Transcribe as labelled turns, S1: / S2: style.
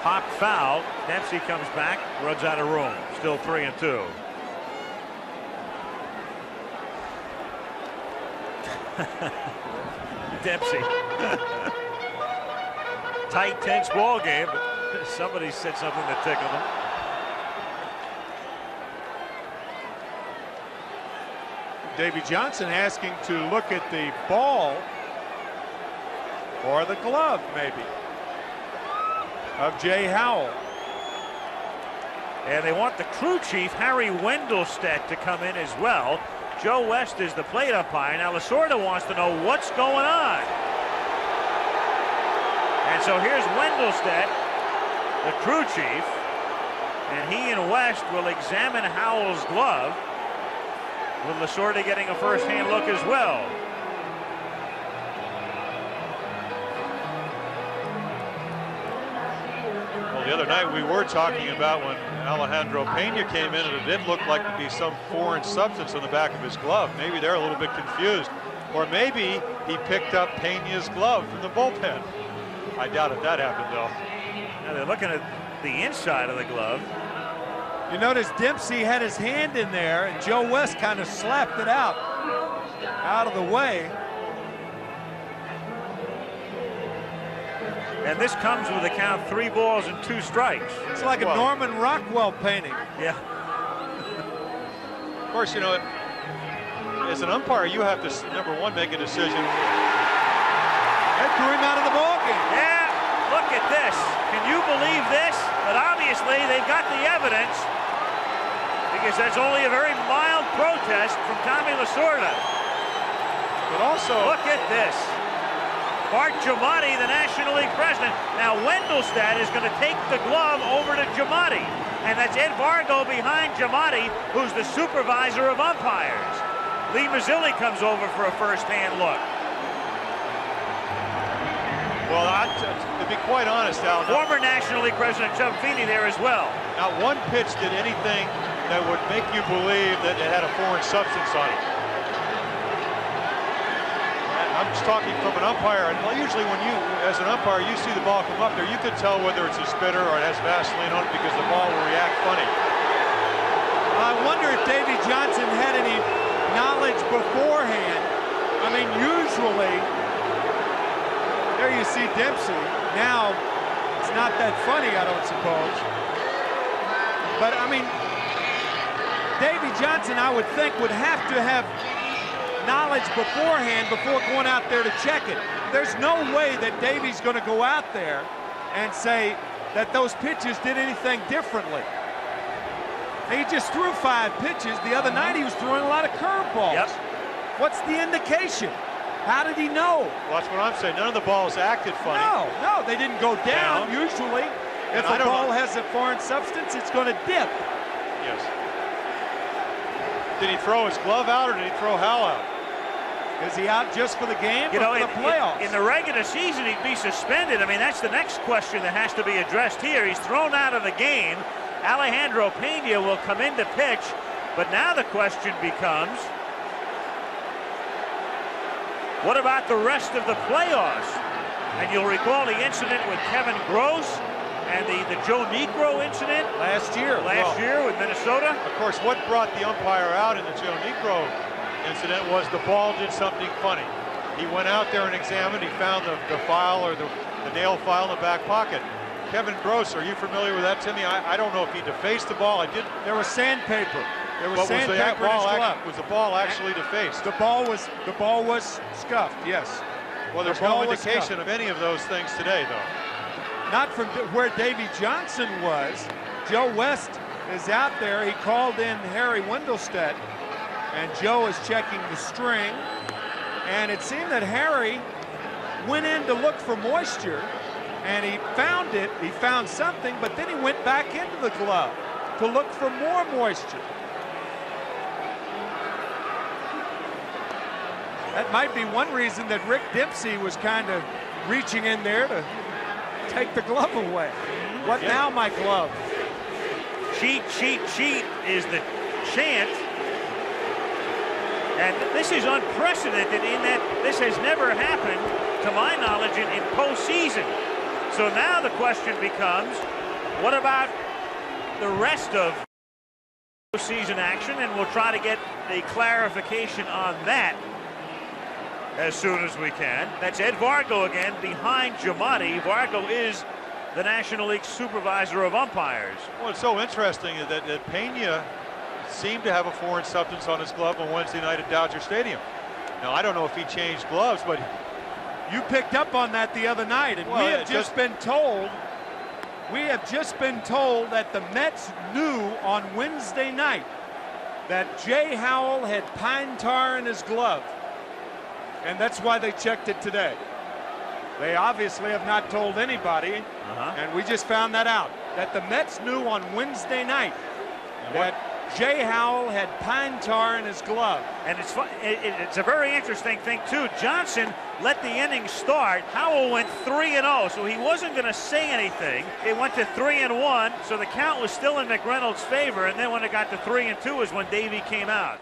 S1: Pop foul. Dempsey comes back, runs out of room. Still 3-2. Dempsey. Tight, tense ball game, but somebody said something that tickled him.
S2: Davy Johnson asking to look at the ball or the glove, maybe, of Jay Howell.
S1: And they want the crew chief, Harry Wendelstedt, to come in as well. Joe West is the plate umpire. Now Lasorda wants to know what's going on. And so here's Wendelstedt, the crew chief, and he and West will examine Howell's glove, with Lasorda getting a first-hand look as well.
S3: Well, the other night we were talking about when Alejandro Pena came in, and it did look like to be some foreign substance on the back of his glove. Maybe they're a little bit confused. Or maybe he picked up Pena's glove from the bullpen. I doubt if that happened, though.
S1: Now they're looking at the inside of the glove.
S2: You notice Dempsey had his hand in there, and Joe West kind of slapped it out of the way.
S1: And this comes with a count 3 balls and 2 strikes.
S2: It's like a Norman Rockwell painting.
S1: Yeah.
S3: Of course, you know, as an umpire, you have to, number one, make a decision.
S2: That threw him out of the ballgame.
S1: Yeah, look at this. Can you believe this? But obviously they've got the evidence, because that's only a very mild protest from Tommy Lasorda.
S3: But also,
S1: look at this. Bart Giamatti, the National League president. Now Wendelstedt is going to take the glove over to Giamatti, and that's Ed Vargo behind Giamatti, who's the supervisor of umpires. Lee Mazzilli comes over for a first-hand look.
S3: Well, to be quite honest, Al,
S1: former National League president Chubb Feeney there as well.
S3: Not one pitch did anything that would make you believe that it had a foreign substance on it. I'm just talking from an umpire, and usually when you, as an umpire, you see the ball come up there, you could tell whether it's a spitter or it has Vaseline on it, because the ball will react funny.
S2: I wonder if Davy Johnson had any knowledge beforehand. I mean, usually, there you see Dempsey. Now, it's not that funny, I don't suppose. But, I mean, Davy Johnson, I would think, would have to have knowledge beforehand before going out there to check it. There's no way that Davy's going to go out there and say that those pitches did anything differently. He just threw 5 pitches. The other night he was throwing a lot of curveballs.
S1: Yep.
S2: What's the indication? How did he know?
S3: Well, that's what I'm saying. None of the balls acted funny.
S2: No, they didn't go down. Usually, if a ball has a foreign substance, it's going to dip.
S3: Yes. Did he throw his glove out, or did he throw Howell out?
S2: Is he out just for the game or for the playoffs?
S1: In the regular season, he'd be suspended. I mean, that's the next question that has to be addressed here. He's thrown out of the game. Alejandro Pena will come in to pitch, but now the question becomes, what about the rest of the playoffs? And you'll recall the incident with Kevin Gross and the Joe Niekro incident
S2: last year
S1: with Minnesota.
S3: Of course, what brought the umpire out in the Joe Niekro incident was the ball did something funny. He went out there and examined. He found the file, or the nail file in the back pocket. Kevin Gross, are you familiar with that, Timmy? I don't know if he defaced the ball.
S2: There was sandpaper. There was sandpaper in his glove.
S3: Was the ball actually defaced?
S2: The ball was scuffed, yes.
S3: Well, there's no indication of any of those things today, though.
S2: Not from where Davy Johnson was. Joe West is out there. He called in Harry Wendelstedt, and Joe is checking the string. And it seemed that Harry went in to look for moisture, and he found it. He found something, but then he went back into the glove to look for more moisture. That might be one reason that Rick Dempsey was kind of reaching in there to take the glove away. What now, my glove?
S1: Cheat, cheat, cheat is the chant. And this is unprecedented in that this has never happened, to my knowledge, in postseason. so now the question becomes, what about the rest of season action? And we'll try to get a clarification on that as soon as we can. That's Ed Vargo again behind Giamatti. Vargo is the National League Supervisor of Umpires.
S3: Well, it's so interesting that Pena seemed to have a foreign substance on his glove on Wednesday night at Dodger Stadium. Now, I don't know if he changed gloves, but
S2: you picked up on that the other night, and we have just been told that the Mets knew on Wednesday night that Jay Howell had pine tar in his glove, and that's why they checked it today. They obviously have not told anybody, and we just found that out, that the Mets knew on Wednesday night that Jay Howell had pine tar in his glove.
S1: And it's a very interesting thing, too. Johnson let the inning start. Howell went 3-0, so he wasn't going to say anything. It went to 3-1, so the count was still in McReynolds' favor, and then when it got to 3-2 is when Davey came out.